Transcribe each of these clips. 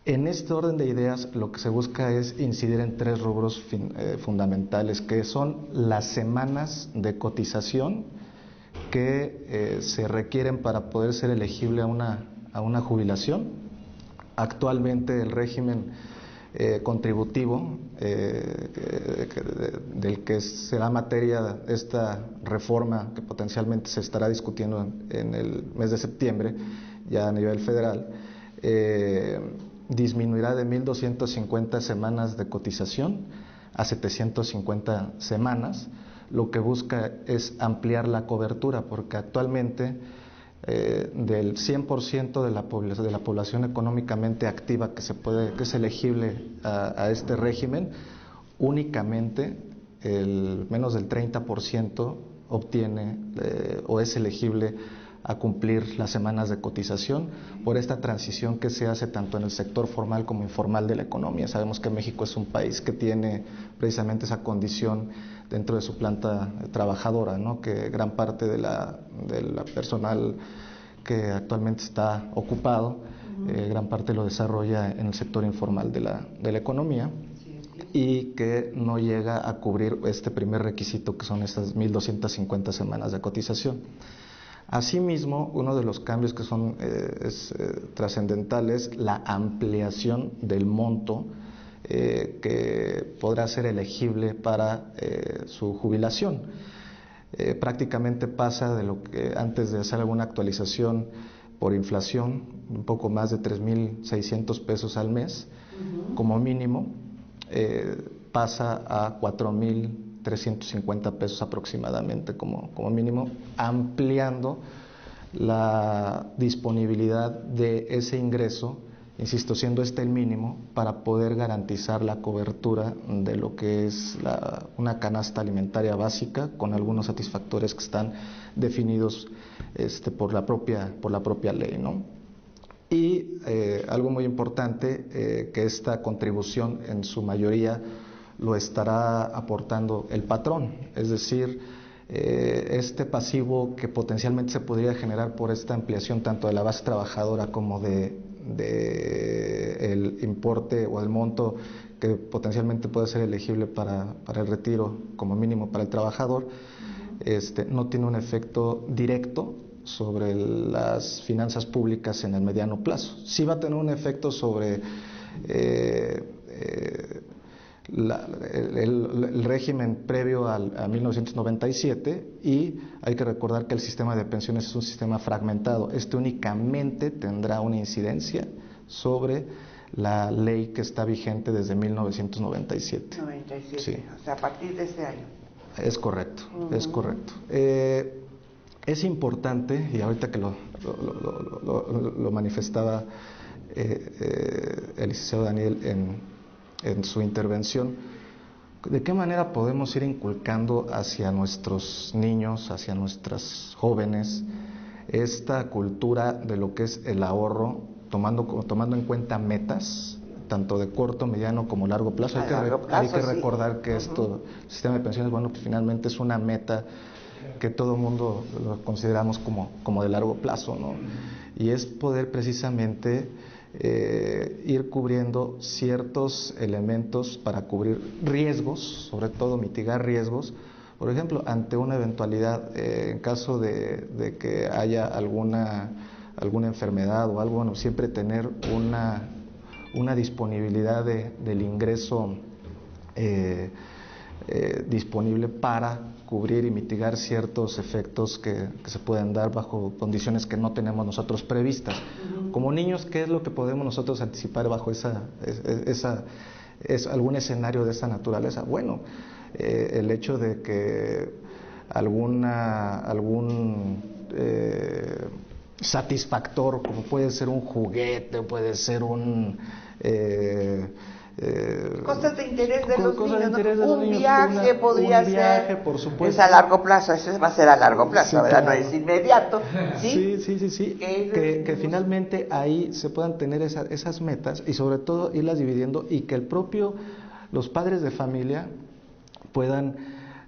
En este orden de ideas, lo que se busca es incidir en tres rubros fundamentales, que son las semanas de cotización que se requieren para poder ser elegible a una jubilación. Actualmente el régimen contributivo del que será materia esta reforma que potencialmente se estará discutiendo en el mes de septiembre, ya a nivel federal, disminuirá de 1.250 semanas de cotización a 750 semanas. Lo que busca es ampliar la cobertura, porque actualmente del 100% de la población económicamente activa que es elegible a este régimen, únicamente menos del 30% obtiene o es elegible a cumplir las semanas de cotización por esta transición que se hace tanto en el sector formal como informal de la economía. Sabemos que México es un país que tiene precisamente esa condición dentro de su planta trabajadora, ¿no? Que gran parte de la personal que actualmente está ocupado, gran parte lo desarrolla en el sector informal de la economía, y que no llega a cubrir este primer requisito, que son estas 1.250 semanas de cotización. Asimismo, uno de los cambios que son trascendentales, la ampliación del monto que podrá ser elegible para su jubilación. Prácticamente pasa de lo que antes de hacer alguna actualización por inflación, un poco más de 3.600 pesos al mes, como mínimo, pasa a 4.350 pesos aproximadamente como mínimo, ampliando la disponibilidad de ese ingreso, insisto, siendo este el mínimo, para poder garantizar la cobertura de lo que es una canasta alimentaria básica, con algunos satisfactores que están definidos por la propia ley, ¿no? Y algo muy importante, que esta contribución en su mayoría lo estará aportando el patrón, es decir, este pasivo que potencialmente se podría generar por esta ampliación tanto de la base trabajadora como de el importe o el monto que potencialmente puede ser elegible para el retiro, como mínimo para el trabajador, no tiene un efecto directo sobre las finanzas públicas en el mediano plazo. Sí va a tener un efecto sobre el régimen previo a 1997, y hay que recordar que el sistema de pensiones es un sistema fragmentado. Únicamente tendrá una incidencia sobre la ley que está vigente desde 1997. 97, sí. O sea, a partir de este año. Es correcto, es correcto. Es importante, y ahorita que lo manifestaba el licenciado Daniel en su intervención, ¿de qué manera podemos ir inculcando hacia nuestros niños, hacia nuestras jóvenes, esta cultura de lo que es el ahorro, tomando en cuenta metas, tanto de corto, mediano como largo plazo? Hay que recordar que el sistema de pensiones, bueno, pues finalmente es una meta que todo el mundo lo consideramos como de largo plazo, ¿no? Y es poder precisamente ir cubriendo ciertos elementos para cubrir riesgos, sobre todo mitigar riesgos. Por ejemplo, ante una eventualidad, en caso de que haya alguna enfermedad o algo, bueno, siempre tener una disponibilidad del ingreso disponible para cubrir y mitigar ciertos efectos que se pueden dar bajo condiciones que no tenemos nosotros previstas. Como niños, ¿qué es lo que podemos nosotros anticipar bajo algún escenario de esa naturaleza? Bueno, el hecho de que algún satisfactor, como puede ser un juguete, puede ser cosas de interés de los niños, ¿no? Un viaje podría ser, por supuesto. Es a largo plazo, eso va a ser a largo plazo, sí, ¿verdad? Claro. No es inmediato. Sí. Que finalmente ahí se puedan tener esas metas, y sobre todo irlas dividiendo, y que los padres de familia puedan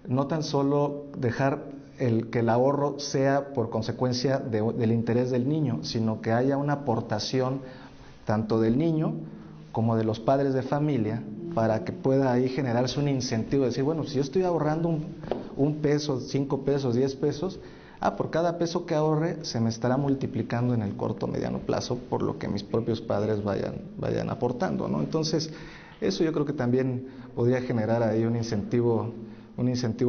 no tan solo dejar que el ahorro sea por consecuencia del interés del niño, sino que haya una aportación tanto del niño como de los padres de familia, para que pueda ahí generarse un incentivo de decir, bueno, si yo estoy ahorrando un peso, 5 pesos, 10 pesos, por cada peso que ahorre se me estará multiplicando en el corto o mediano plazo por lo que mis propios padres vayan aportando, ¿no? Entonces, eso yo creo que también podría generar ahí un incentivo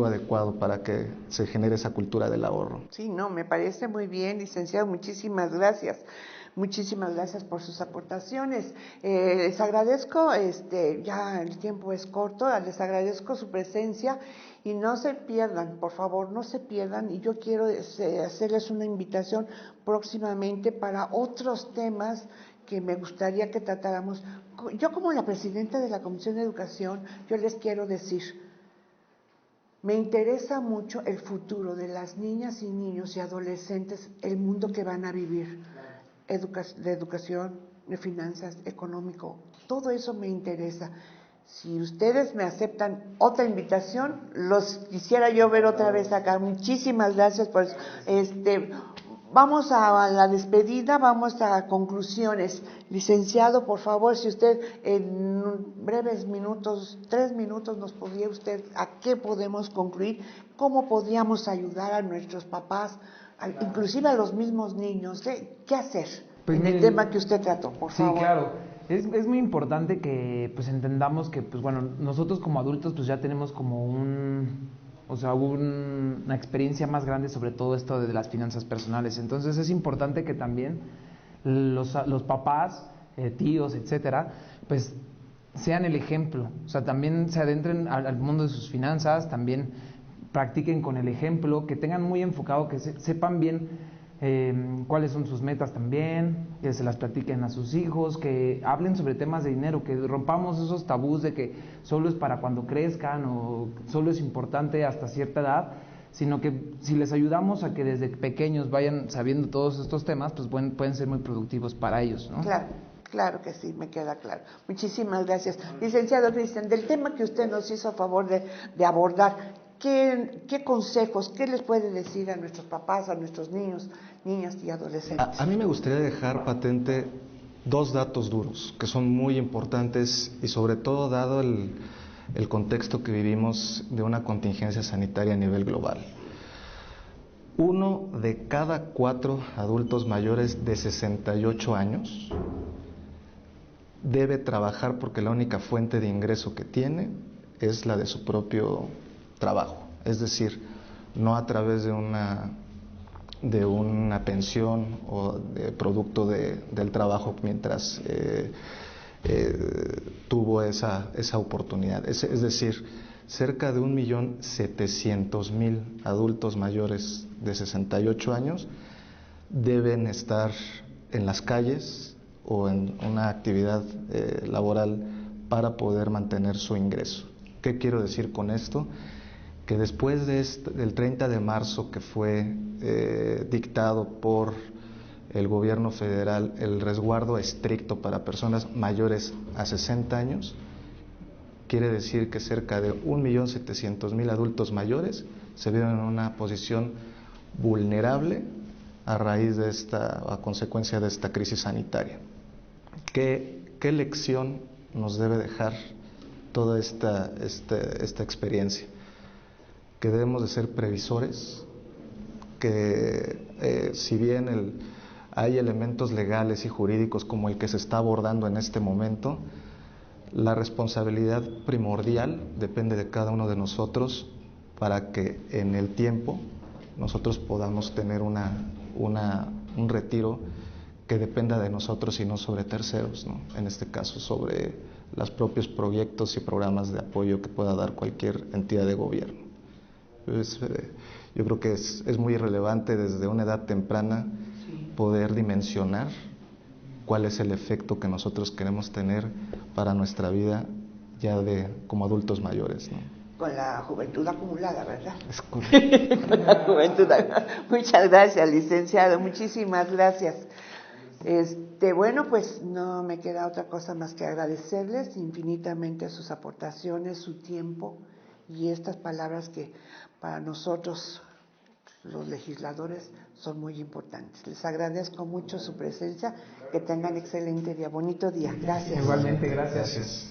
adecuado para que se genere esa cultura del ahorro. Sí, no, me parece muy bien, licenciado, muchísimas gracias. Muchísimas gracias por sus aportaciones. Les agradezco, ya el tiempo es corto, les agradezco su presencia y no se pierdan, por favor, no se pierdan. Y yo quiero hacerles una invitación próximamente para otros temas que me gustaría que tratáramos. Yo, como la presidenta de la Comisión de Educación, yo les quiero decir, me interesa mucho el futuro de las niñas y niños y adolescentes, el mundo que van a vivir, de educación, de finanzas, económico, todo eso me interesa. Si ustedes me aceptan otra invitación, los quisiera yo ver otra vez acá. Muchísimas gracias por eso. Vamos a la despedida, vamos a conclusiones. Licenciado, por favor, si usted en breves minutos, 3 minutos, nos podría usted, ¿a qué podemos concluir? ¿Cómo podríamos ayudar a nuestros papás, inclusive a los mismos niños? ¿Qué hacer en el tema que usted trató, por favor? Sí, claro. Es muy importante que pues entendamos que pues bueno, nosotros como adultos pues ya tenemos como una experiencia más grande sobre todo esto de las finanzas personales. Entonces es importante que también los papás, tíos, etcétera, pues sean el ejemplo. O sea, también se adentren al mundo de sus finanzas, también practiquen con el ejemplo, que tengan muy enfocado, que sepan bien cuáles son sus metas también, que se las platiquen a sus hijos, que hablen sobre temas de dinero, que rompamos esos tabús de que solo es para cuando crezcan o solo es importante hasta cierta edad, sino que si les ayudamos a que desde pequeños vayan sabiendo todos estos temas, pues pueden ser muy productivos para ellos, ¿no? Claro que sí, me queda claro. Muchísimas gracias. Licenciado Cristian, del tema que usted nos hizo a favor de abordar, ¿qué consejos, qué les puede decir a nuestros papás, a nuestros niños, niñas y adolescentes? A mí me gustaría dejar patente 2 datos duros que son muy importantes y sobre todo dado el contexto que vivimos de una contingencia sanitaria a nivel global. 1 de cada 4 adultos mayores de 68 años debe trabajar porque la única fuente de ingreso que tiene es la de su propio trabajo, es decir, no a través de una pensión o de producto del trabajo mientras tuvo esa oportunidad. Es decir, cerca de 1.700.000 adultos mayores de 68 años deben estar en las calles o en una actividad laboral para poder mantener su ingreso. ¿Qué quiero decir con esto? Que después del 30 de marzo que fue dictado por el gobierno federal el resguardo estricto para personas mayores a 60 años, quiere decir que cerca de 1.700.000 adultos mayores se vieron en una posición vulnerable a consecuencia de esta crisis sanitaria. ¿Qué lección nos debe dejar toda esta experiencia? Que debemos de ser previsores, que si bien hay elementos legales y jurídicos como el que se está abordando en este momento, la responsabilidad primordial depende de cada uno de nosotros para que en el tiempo nosotros podamos tener un retiro que dependa de nosotros y no sobre terceros, ¿no? En este caso sobre los propios proyectos y programas de apoyo que pueda dar cualquier entidad de gobierno. Yo creo que es muy relevante desde una edad temprana poder dimensionar cuál es el efecto que nosotros queremos tener para nuestra vida ya como adultos mayores, ¿no? Con la juventud acumulada, ¿verdad? Es correcto. Con la juventud. Muchas gracias, licenciado, muchísimas gracias. Bueno, pues no me queda otra cosa más que agradecerles infinitamente sus aportaciones, su tiempo y estas palabras que para nosotros los legisladores son muy importantes. Les agradezco mucho su presencia, que tengan excelente día, bonito día. Gracias. Igualmente, gracias.